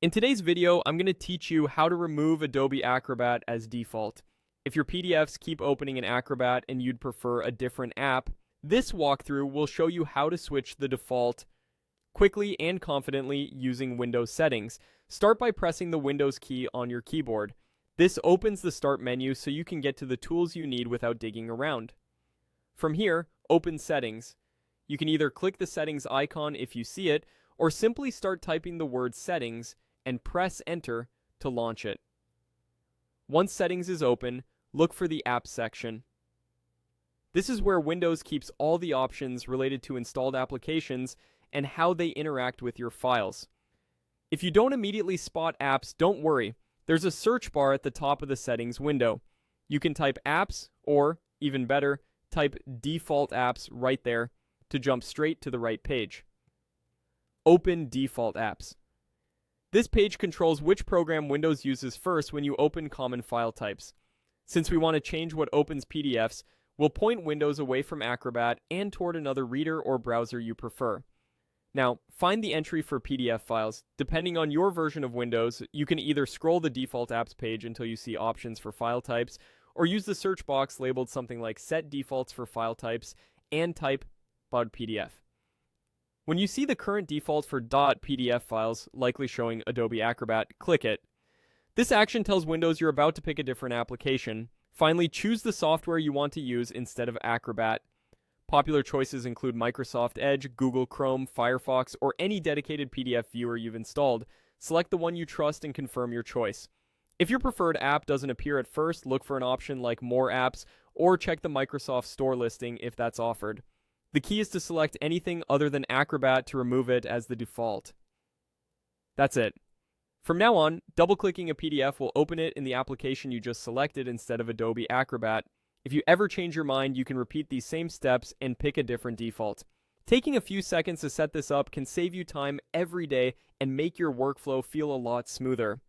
In today's video, I'm going to teach you how to remove Adobe Acrobat as default. If your PDFs keep opening in Acrobat and you'd prefer a different app, this walkthrough will show you how to switch the default quickly and confidently using Windows settings. Start by pressing the Windows key on your keyboard. This opens the Start menu so you can get to the tools you need without digging around. From here, open Settings. You can either click the Settings icon if you see it, or simply start typing the word Settings and press Enter to launch it. Once Settings is open, look for the Apps section. This is where Windows keeps all the options related to installed applications and how they interact with your files. If you don't immediately spot apps, don't worry. There's a search bar at the top of the Settings window. You can type Apps, or, even better, type Default Apps right there to jump straight to the right page. Open Default Apps. This page controls which program Windows uses first when you open common file types. Since we want to change what opens PDFs, we'll point Windows away from Acrobat and toward another reader or browser you prefer. Now, find the entry for PDF files. Depending on your version of Windows, you can either scroll the Default Apps page until you see options for file types, or use the search box labeled something like Set Defaults for File Types and type .pdf. When you see the current default for .pdf files, likely showing Adobe Acrobat, click it. This action tells Windows you're about to pick a different application. Finally, choose the software you want to use instead of Acrobat. Popular choices include Microsoft Edge, Google Chrome, Firefox, or any dedicated PDF viewer you've installed. Select the one you trust and confirm your choice. If your preferred app doesn't appear at first, look for an option like More Apps, or check the Microsoft Store listing if that's offered. The key is to select anything other than Acrobat to remove it as the default. That's it. From now on, double-clicking a PDF will open it in the application you just selected instead of Adobe Acrobat. If you ever change your mind, you can repeat these same steps and pick a different default. Taking a few seconds to set this up can save you time every day and make your workflow feel a lot smoother.